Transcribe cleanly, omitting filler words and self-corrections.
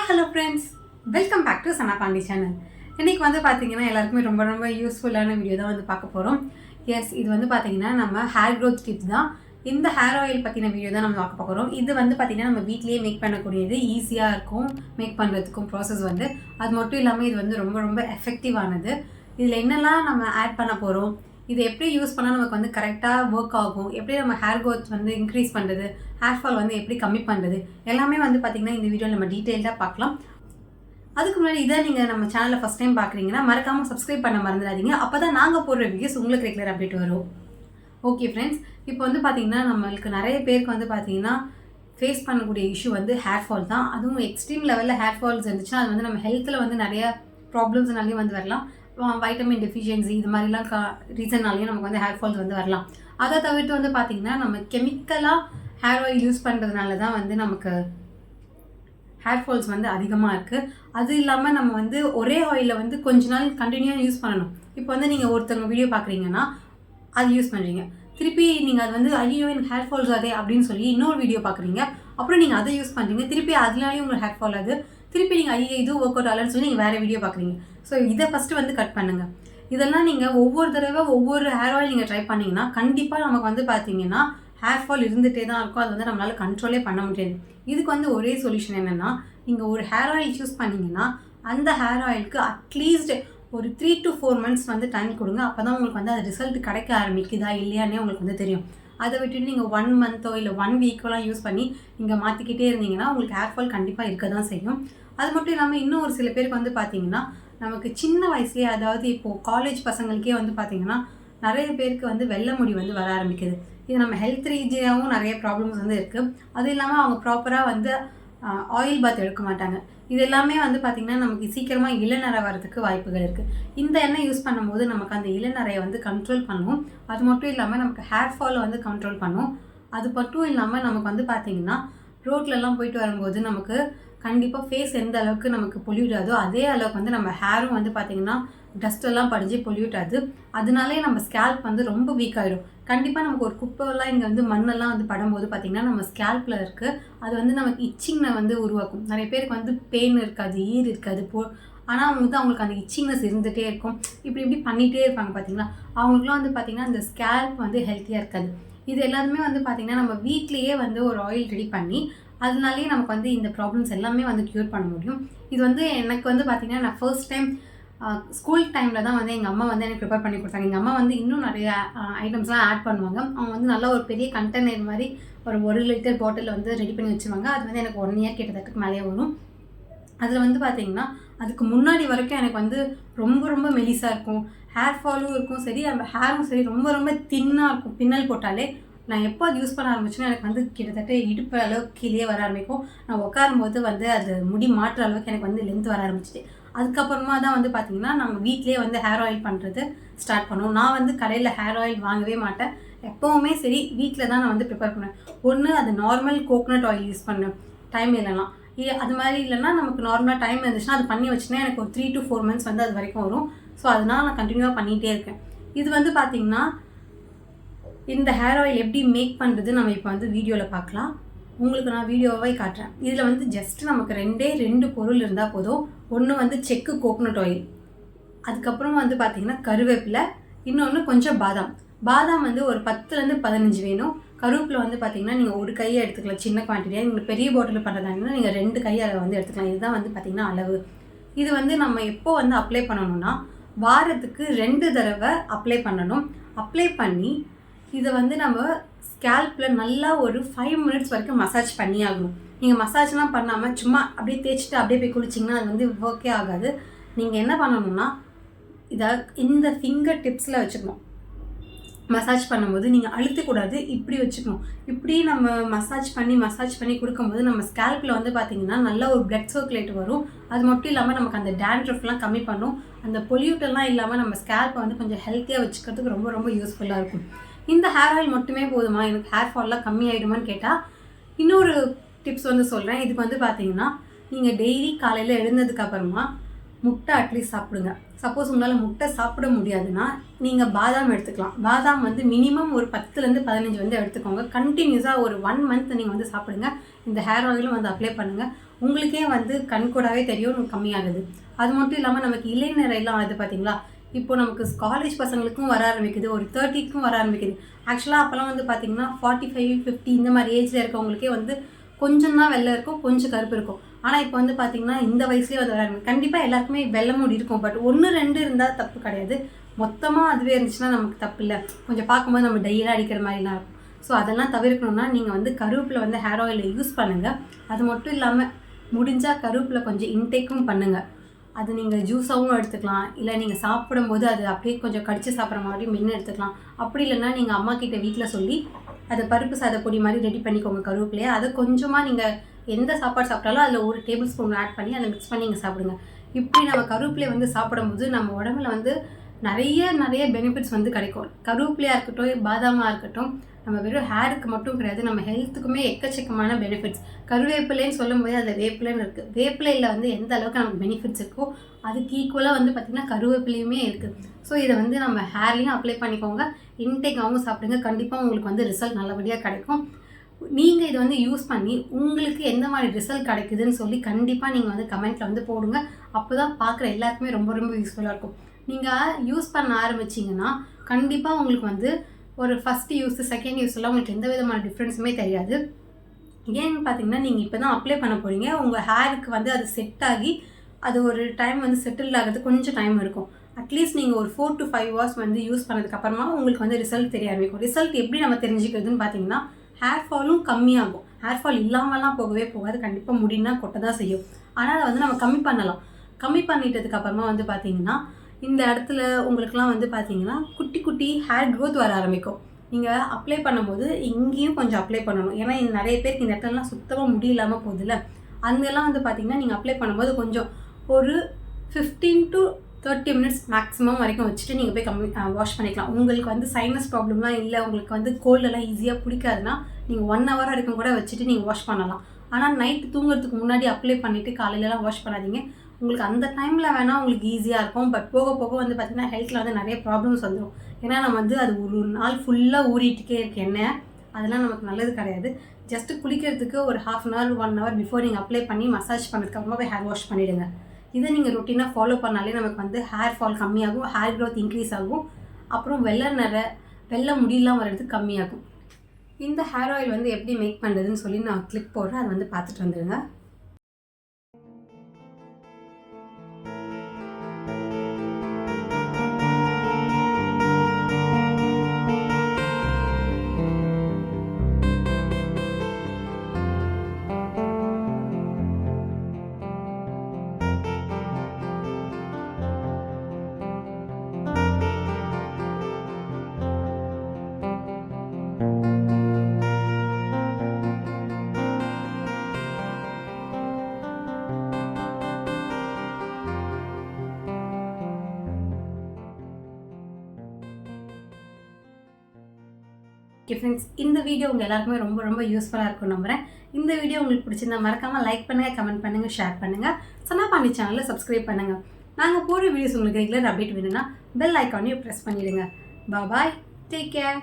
Hi hello friends, welcome back to Sanapandi channel. இன்றைக்கி வந்து பார்த்தீங்கன்னா எல்லாருக்குமே ரொம்ப ரொம்ப யூஸ்ஃபுல்லான வீடியோ தான் வந்து பார்க்க போகிறோம். எஸ், இது வந்து பார்த்தீங்கன்னா நம்ம ஹேர் க்ரோத் டிப்ஸ் தான். இந்த ஹேர் ஆயில் பற்றின வீடியோ தான் நம்ம பார்க்க போகிறோம். இது வந்து பார்த்திங்கன்னா நம்ம வீட்லேயே மேக் பண்ணக்கூடியது, ஈஸியாக இருக்கும் மேக் பண்ணுறதுக்கும் ப்ராசஸ் வந்து. அது மட்டும் இல்லாமல் இது வந்து ரொம்ப ரொம்ப எஃபெக்டிவானது. இதில் என்னெல்லாம் நம்ம ஆட் பண்ண போகிறோம், இது எப்படி யூஸ் பண்ணால் நமக்கு வந்து கரெக்டாக ஒர்க் ஆகும், எப்படி நம்ம ஹேர் க்ரோத் வந்து இன்க்ரீஸ் பண்ணுறது, ஹேர் ஃபால் வந்து எப்படி கம்மி பண்ணுறது, எல்லாமே வந்து பார்த்திங்கன்னா இந்த வீடியோவில் நம்ம டீட்டெயில்டாக பார்க்கலாம். அதுக்கு முன்னாடி இதை நீங்கள் நம்ம சேனலில் ஃபஸ்ட் டைம் பார்க்குறீங்கன்னா மறக்காமல் சப்ஸ்கிரைப் பண்ண மறந்துடாதீங்க. அப்போ தான் நாங்கள் போடுற வீடியோஸ் உங்களுக்கு ரெகுலர் அப்டேட் வரும். ஓகே ஃப்ரெண்ட்ஸ், இப்போ வந்து பார்த்திங்கன்னா நம்மளுக்கு நிறைய பேருக்கு வந்து பார்த்திங்கன்னா ஃபேஸ் பண்ணக்கூடிய இஷ்யூ வந்து ஹேர் ஃபால் தான். அதுவும் எக்ஸ்ட்ரீம் லெவலில் ஹேர் ஃபால்ஸ் இருந்துச்சுன்னா அது வந்து நம்ம ஹெல்த்தில் வந்து நிறைய ப்ராப்ளம்ஸ்னாலேயும் வந்து வரலாம். வைட்டமின் டெஃபிஷியன்சி இது மாதிரிலாம் ரீசன்னாலேயும் நமக்கு வந்து ஹேர் ஃபால்ஸ் வந்து வரலாம். அதை தவிர்த்து வந்து பார்த்திங்கன்னா நம்ம கெமிக்கலாக ஹேர் ஆயில் யூஸ் பண்ணுறதுனால தான் வந்து நமக்கு ஹேர் ஃபால்ஸ் வந்து அதிகமாக இருக்குது. அது இல்லாமல் நம்ம வந்து ஒரே ஆயிலில் வந்து கொஞ்ச நாள் கண்டினியூவாக யூஸ் பண்ணணும். இப்போ வந்து நீங்கள் ஒருத்தவங்க வீடியோ பார்க்குறீங்கன்னா அது யூஸ் பண்ணுறீங்க, திருப்பி நீங்கள் அது வந்து ஐயோ எனக்கு ஹேர் ஃபால்ஸ் ஆகுது அப்படின்னு சொல்லி இன்னொரு வீடியோ பார்க்குறீங்க, அப்புறம் நீங்கள் அதை யூஸ் பண்ணுறீங்க, திருப்பி அதனாலேயும் உங்களுக்கு ஹேர் ஃபால் ஆகுது, திருப்பி நீங்கள் ஐயோ இது ஒர்க் அவுட் ஆகலன்னு சொல்லி நீங்கள் வேறு வீடியோ பார்க்குறீங்க. ஸோ இதை ஃபஸ்ட்டு வந்து கட் பண்ணுங்கள். இதெல்லாம் நீங்கள் ஒவ்வொரு தடவை ஒவ்வொரு ஹேர் ஆயில் நீங்கள் ட்ரை பண்ணிங்கன்னா கண்டிப்பாக நமக்கு வந்து பார்த்தீங்கன்னா ஹேர் ஃபால் இருந்துகிட்டே தான் இருக்கும். அது வந்து நம்மளால் கண்ட்ரோலே பண்ண முடியாது. இதுக்கு வந்து ஒரே சொல்யூஷன் என்னென்னா, நீங்கள் ஒரு ஹேர் ஆயில் சூஸ் பண்ணிங்கன்னா அந்த ஹேர் ஆயிலுக்கு அட்லீஸ்ட் ஒரு 3 to 4 months வந்து டைம் கொடுங்க. அப்போ தான் உங்களுக்கு வந்து அது ரிசல்ட் கிடைக்க ஆரம்பிக்குதா இல்லையானே உங்களுக்கு வந்து தெரியும். அதை விட்டுட்டு நீங்கள் 1 month இல்லை 1 week யூஸ் பண்ணி நீங்கள் மாற்றிக்கிட்டே இருந்தீங்கன்னா உங்களுக்கு ஹேர் ஃபால் கண்டிப்பாக இருக்க தான் செய்யும். அது மட்டும் இல்லாமல் இன்னும் ஒரு சில பேருக்கு வந்து பார்த்திங்கன்னா நமக்கு சின்ன வயசுலேயே, அதாவது இப்போது காலேஜ் பசங்களுக்கே வந்து பார்த்திங்கன்னா நிறைய பேருக்கு வந்து வெள்ளை முடி வந்து வர ஆரம்பிக்குது. இது நம்ம ஹெல்த் ரீதியாகவும் நிறைய ப்ராப்ளம்ஸ் வந்து இருக்குது. அது இல்லாமல் அவங்க ப்ராப்பராக வந்து ஆயில் பாத் எடுக்க மாட்டாங்க. இது எல்லாமே வந்து பார்த்திங்கன்னா நமக்கு சீக்கிரமாக இளநரை வரதுக்கு வாய்ப்புகள் இருக்குது. இந்த எண்ணெய் யூஸ் பண்ணும்போது நமக்கு அந்த இளநரையை வந்து கண்ட்ரோல் பண்ணும். அது மட்டும் இல்லாமல் நமக்கு ஹேர் ஃபாலை வந்து கண்ட்ரோல் பண்ணும். அது மட்டும் இல்லாமல் நமக்கு வந்து பார்த்திங்கன்னா ரோட்லலாம் போயிட்டு வரும்போது நமக்கு கண்டிப்பாக ஃபேஸ் எந்த அளவுக்கு நமக்கு பொல்யூட் ஆகுதோ அதே அளவுக்கு வந்து நம்ம ஹேரும் வந்து பார்த்திங்கன்னா டஸ்ட்டெல்லாம் படிஞ்சு பொல்யூட் ஆகுது. அதனாலே நம்ம ஸ்கேல்ப் வந்து ரொம்ப வீக் ஆகிடும். கண்டிப்பாக நமக்கு ஒரு குப்பைலாம் இங்கே வந்து மண்ணெல்லாம் வந்து படும்போது பார்த்திங்கன்னா நம்ம ஸ்கேல்பில் இருக்குது, அது வந்து நமக்கு இச்சிங்கை வந்து உருவாக்கும். நிறைய பேருக்கு வந்து பெயின் இருக்காது, ஈர் இருக்காது, ஆனால் அவங்க வந்து அவங்களுக்கு அந்த இச்சிங்னஸ் இருந்துகிட்டே இருக்கும். இப்படி பண்ணிகிட்டே இருப்பாங்க பார்த்திங்களா. அவங்களுக்குலாம் வந்து பார்த்திங்கன்னா அந்த ஸ்கேல்ப் வந்து ஹெல்த்தியாக இருக்காது. இது எல்லாருமே வந்து பார்த்திங்கன்னா நம்ம வீட்லேயே வந்து ஒரு ஆயில் ரெடி பண்ணி அதனாலேயே நமக்கு வந்து இந்த ப்ராப்ளம்ஸ் எல்லாமே வந்து க்யூர் பண்ண முடியும். இது வந்து எனக்கு வந்து பார்த்திங்கன்னா நான் ஃபர்ஸ்ட் டைம் ஸ்கூல் டைமில் தான் வந்து எங்கள் அம்மா வந்து எனக்கு ப்ரிப்பேர் பண்ணி கொடுத்தாங்க. எங்கள் அம்மா வந்து இன்னும் நிறைய ஐட்டம்ஸ்லாம் ஆட் பண்ணுவாங்க. அவங்க வந்து நல்லா ஒரு பெரிய கண்டெய்னர் மாதிரி ஒரு 1 liter பாட்டிலில் வந்து ரெடி பண்ணி வச்சுருவாங்க. அது வந்து எனக்கு 1 year கிட்டத்தட்ட மேலேயே வரும். அதில் வந்து பார்த்திங்கன்னா அதுக்கு முன்னாடி வரைக்கும் எனக்கு வந்து ரொம்ப ரொம்ப மெலிசாக இருக்கும், ஹேர் ஃபாலும் இருக்கும் சரி, அந்த ஹேரும் சரி ரொம்ப ரொம்ப தின்னாக இருக்கும். பின்னல் போட்டாலே நான் எப்போ அது யூஸ் பண்ண ஆரம்பிச்சேன்னா எனக்கு வந்து கிட்டத்தட்ட இடுப்பு அளவுக்கு கீழே வர ஆரம்பிக்கும். நான் உட்காரும்போது வந்து அது முடி மாற்ற அளவுக்கு எனக்கு வந்து லென்த் வர ஆரம்பிச்சிட்டு, அதுக்கப்புறமா தான் வந்து பார்த்திங்கன்னா நாங்கள் வீட்டிலே வந்து ஹேர் ஆயில் பண்ணுறது ஸ்டார்ட் பண்ணுவோம். நான் வந்து கடையில் ஹேர் ஆயில் வாங்கவே மாட்டேன். எப்போவுமே சரி வீட்டில் தான் நான் வந்து ப்ரிப்பேர் பண்ணுவேன். ஒன்று அது நார்மல் கோகோனட் ஆயில் யூஸ் பண்ணுவேன் டைம் இல்லைனா, அது மாதிரி இல்லைன்னா நமக்கு நார்மலாக டைம் இருந்துச்சுன்னா அது பண்ணி வச்சுன்னா எனக்கு ஒரு 3 to 4 months வந்து அது வரைக்கும் வரும். ஸோ அதனால் நான் கண்டினியூவாக பண்ணிகிட்டே இருக்கேன். இது வந்து பார்த்திங்கன்னா இந்த ஹேர் ஆயில் எப்படி மேக் பண்ணுறது நம்ம இப்போ வந்து வீடியோவில் பார்க்கலாம். உங்களுக்கு நான் வீடியோவை காட்டுறேன். இதில் வந்து ஜஸ்ட் நமக்கு 2 பொருள் இருந்தால் போதும். ஒன்று வந்து செக்கு கோகோனட் ஆயில், அதுக்கப்புறம் வந்து பார்த்திங்கன்னா கருவேப்பிலை, இன்னொன்று கொஞ்சம் பாதாம் வந்து ஒரு 10 to 15 வேணும். கருவேப்பிலை வந்து பார்த்திங்கன்னா நீங்கள் ஒரு கையை எடுத்துக்கலாம் சின்ன குவான்டிட்டியாக. நீங்கள் பெரிய பாட்டில் பண்ணுறதாங்கன்னா நீங்கள் 2 கை அளவு வந்து எடுத்துக்கலாம். இதுதான் வந்து பார்த்திங்கன்னா அளவு. இது வந்து நம்ம எப்போ வந்து அப்ளை பண்ணணும்னா வாரத்துக்கு 2 தடவை அப்ளை பண்ணணும். அப்ளை பண்ணி இதை வந்து நம்ம ஸ்கேல்பில் நல்லா ஒரு 5 minutes வரைக்கும் மசாஜ் பண்ணி ஆகணும். நீங்கள் மசாஜ்லாம் பண்ணாமல் சும்மா அப்படியே தேய்ச்சிட்டு அப்படியே போய் குளிச்சிங்கன்னா அது வந்து ஒர்க்கே ஆகாது. நீங்கள் என்ன பண்ணணும்னா இதை இந்த ஃபிங்கர் டிப்ஸில் வச்சுக்கணும். மசாஜ் பண்ணும்போது நீங்கள் அழுத்தக்கூடாது, இப்படி வச்சுக்கணும். இப்படி நம்ம மசாஜ் பண்ணி கொடுக்கும்போது நம்ம ஸ்கேல்பில் வந்து பார்த்திங்கன்னா நல்ல ஒரு பிளட் சர்க்குலேட் வரும். அது மட்டும் இல்லாமல் நமக்கு அந்த டேண்ட்ரஃப்லாம் கம்மி பண்ணும். அந்த பொல்யூட்டெல்லாம் இல்லாமல் நம்ம ஸ்கேல்ப்பை வந்து கொஞ்சம் ஹெல்த்தியாக வச்சுக்கிறதுக்கு ரொம்ப ரொம்ப யூஸ்ஃபுல்லாக இருக்கும். இந்த ஹேர் ஆயில் மட்டுமே போதுமா, எனக்கு ஹேர் ஃபால்லாம் கம்மி ஆகிடுமான்னு கேட்டால் இன்னொரு டிப்ஸ் வந்து சொல்கிறேன். இதுக்கு வந்து பார்த்திங்கன்னா நீங்கள் டெய்லி காலையில் எழுந்ததுக்கப்புறமா முட்டை அட்லீஸ்ட் சாப்பிடுங்க. சப்போஸ் உங்களால் முட்டை சாப்பிட முடியாதுன்னா நீங்கள் பாதாம் எடுத்துக்கலாம். பாதாம் வந்து மினிமம் ஒரு 10லேருந்து 15 வந்து எடுத்துக்கோங்க. கண்டினியூஸாக ஒரு 1 மந்த் நீங்கள் வந்து சாப்பிடுங்க. இந்த ஹேர் ஆயிலும் வந்து அப்ளை பண்ணுங்கள். உங்களுக்கே வந்து கண்கூடாவே தெரியும் கம்மியாகுது. அது மட்டும் இல்லாமல் நமக்கு இளைஞரெல்லாம் ஆகுது பார்த்தீங்களா, இப்போ நமக்கு காலேஜ் பசங்களுக்கும் வர ஆரம்பிக்குது, ஒரு 30க்கும் வர ஆரம்பிக்குது. ஆக்சுவலாக அப்போல்லாம் வந்து பார்த்தீங்கன்னா 45, 50 இந்த மாதிரி ஏஜில் இருக்கவங்களுக்கே வந்து கொஞ்சம் தான் வெள்ளை இருக்கும், கொஞ்சம் கருப்பு இருக்கும். ஆனால் இப்போ வந்து பார்த்தீங்கன்னா இந்த வயசுலேயே வந்து வர ஆரம்பிக்கும். கண்டிப்பாக எல்லாருக்குமே வெள்ளை முடி இருக்கும். பட் 1, 2 இருந்தால் தப்பு கிடையாது. மொத்தமாக அதுவே இருந்துச்சுன்னா நமக்கு தப்பு இல்லை. கொஞ்சம் பார்க்கும்போது நம்ம டையெல்லாம் அடிக்கிற மாதிரிலாம் இருக்கும். ஸோ அதெல்லாம் தவிர்க்கணும்னா நீங்கள் வந்து கருவேப்பிலை வந்து ஹேர் ஆயிலை யூஸ் பண்ணுங்கள். அது மட்டும் இல்லாமல் முடிஞ்சால் கருவேப்பிலை கொஞ்சம் இன்டேக்கும் பண்ணுங்கள். அது நீங்கள் ஜூஸாகவும் எடுத்துக்கலாம், இல்லை நீங்கள் சாப்பிடும்போது அது அப்படியே கொஞ்சம் கடிச்சு சாப்பிட்ற மாதிரி மென்று எடுத்துக்கலாம். அப்படி இல்லைன்னா நீங்கள் அம்மா கிட்ட வீட்டில் சொல்லி அதை பருப்பு சாத பொடி மாதிரி ரெடி பண்ணிக்கோங்க கருவேப்பிலையை. அதை கொஞ்சமாக நீங்கள் எந்த சாப்பாடு சாப்பிட்டாலும் அதில் 1 டேபிள் ஸ்பூன் ஆட் பண்ணி அதை மிக்ஸ் பண்ணி நீங்கள் சாப்பிடுங்க. இப்படி நம்ம கருவேப்பிலையை வந்து சாப்பிடும்போது நம்ம உடம்புல வந்து நிறைய பெனிஃபிட்ஸ் வந்து கிடைக்கும். கருவேப்பிலையாக இருக்கட்டும், பாதாமாக இருக்கட்டும், நம்ம வெறும் ஹேருக்கு மட்டும் கிடையாது, நம்ம ஹெல்த்துக்குமே எக்கச்சக்கமான பெனிஃபிட்ஸ். கருவேப்பிலைன்னு சொல்லும்போது அதில் வேப்பிலைன்னு இருக்குது. வேப்பிலையில் வந்து எந்த அளவுக்கு நமக்கு பெனிஃபிட்ஸ் இருக்கோ அதுக்கு ஈக்குவலாக வந்து பார்த்திங்கன்னா கருவேப்பிலையுமே இருக்குது. ஸோ இதை வந்து நம்ம ஹேர்லேயும் அப்ளை பண்ணிக்கோங்க, இன்டேக்காகவும் சாப்பிடுங்க. கண்டிப்பாக உங்களுக்கு வந்து ரிசல்ட் நல்லபடியாக கிடைக்கும். நீங்கள் இதை வந்து யூஸ் பண்ணி உங்களுக்கு எந்த மாதிரி ரிசல்ட் கிடைக்குதுன்னு சொல்லி கண்டிப்பாக நீங்கள் வந்து கமெண்ட்டில் வந்து போடுங்க. அப்போ தான் பார்க்குற எல்லாருக்குமே ரொம்ப யூஸ்ஃபுல்லாக இருக்கும். நீங்கள் யூஸ் பண்ண ஆரம்பிச்சிங்கன்னா கண்டிப்பாக உங்களுக்கு வந்து ஒரு ஃபஸ்ட்டு யூஸ், செகண்ட் யூஸ்லாம் உங்களுக்கு எந்த விதமான டிஃப்ரென்ஸுமே தெரியாது. ஏன்னு பார்த்தீங்கன்னா நீங்கள் இப்போ தான் அப்ளை பண்ண போகிறீங்க. உங்கள் ஹேருக்கு வந்து அது செட் ஆகி அது ஒரு டைம் வந்து செட்டில் ஆகிறது கொஞ்சம் டைம் இருக்கும். அட்லீஸ்ட் நீங்கள் ஒரு 4 to 5 hours வந்து யூஸ் பண்ணதுக்கப்புறமா உங்களுக்கு வந்து ரிசல்ட் தெரிய ஆரம்பிக்கும். ரிசல்ட் எப்படி நம்ம தெரிஞ்சுக்கிறதுன்னு பார்த்தீங்கன்னா, ஹேர் ஃபாலும் கம்மியாகும். ஹேர் ஃபால் இல்லாமலாம் போகவே போகாது. கண்டிப்பாக முடினா கொட்ட தான் செய்யும். ஆனால் அதை வந்து நம்ம கம்மி பண்ணலாம். கம்மி பண்ணிட்டதுக்கப்புறமா வந்து பார்த்தீங்கன்னா இந்த இடத்துல உங்களுக்குலாம் வந்து பார்த்தீங்கன்னா குட்டி ஹேர் க்ரோத் வர ஆரம்பிக்கும். நீங்கள் அப்ளை பண்ணும்போது இங்கேயும் கொஞ்சம் அப்ளை பண்ணணும். ஏன்னா நிறைய பேருக்கு இந்த இடத்துலலாம் சுத்தமாக முடியலாமல் போகுதுல்ல, அங்கெல்லாம் வந்து பார்த்தீங்கன்னா நீங்கள் அப்ளை பண்ணும்போது கொஞ்சம் ஒரு 15 to 30 minutes மேக்ஸிமம் வரைக்கும் வச்சுட்டு நீங்கள் போய் வாஷ் பண்ணிக்கலாம். உங்களுக்கு வந்து சைனஸ் ப்ராப்ளம்லாம் இல்லை, உங்களுக்கு வந்து கோல்டெல்லாம் ஈஸியாக பிடிக்காதுன்னா நீங்கள் 1 hour வரைக்கும் கூட வச்சுட்டு நீங்கள் வாஷ் பண்ணலாம். ஆனால் நைட்டு தூங்குறதுக்கு முன்னாடி அப்ளை பண்ணிவிட்டு காலையிலலாம் வாஷ் பண்ணாதீங்க. உங்களுக்கு அந்த டைமில் வேணால் உங்களுக்கு ஈஸியாக இருக்கும். பட் போக வந்து பார்த்திங்கன்னா ஹெல்த்தில் வந்து நிறைய ப்ராப்ளம்ஸ் வந்துடும். ஏன்னா நம்ம வந்து அது ஒரு நாள் ஃபுல்லாக ஊறிட்டுக்கே இருக்கு எண்ணெய். அதெல்லாம் நமக்கு நல்லது கிடையாது. ஜஸ்ட்டு குளிக்கிறதுக்கு ஒரு 1/2 hour 1 hour பிஃபோர் நீங்கள் அப்ளை பண்ணி மசாஜ் பண்ணதுக்கப்புறமா போய் ஹேர் வாஷ் பண்ணிவிடுங்க. இதை நீங்கள் ரொட்டீனாக ஃபாலோ பண்ணாலே நமக்கு வந்து ஹேர் ஃபால் கம்மியாகும், ஹேர் க்ரோத் இன்க்ரீஸ் ஆகும், அப்புறம் வெள்ளை முடியெல்லாம் வர்றது கம்மியாகும். இந்த ஹேர் ஆயில் வந்து எப்படி மேக் பண்ணுறதுன்னு சொல்லி நான் கிளிக் போடுறேன், அதை வந்து பார்த்துட்டு வந்துடுங்க. ஓகே ஃப்ரெண்ட்ஸ், இந்த வீடியோ உங்கள் எல்லாருக்குமே ரொம்ப யூஸ்ஃபுல்லாக இருக்கும் நம்புகிறேன். இந்த வீடியோ உங்களுக்கு பிடிச்சிருந்தா மறக்காமல் லைக் பண்ணுங்கள், கமெண்ட் பண்ணுங்கள், ஷேர் பண்ணுங்கள். சனாபாண்டி சேனலில் சப்ஸ்கிரைப் பண்ணுங்கள். நாங்கள் போகிற வீடியோஸ் உங்களுக்கு ரெகுலர் அப்டேட் வேணும்னா பெல் ஐக்கானையும் ப்ரெஸ் பண்ணிவிடுங்க. பாய், டேக் கேர்.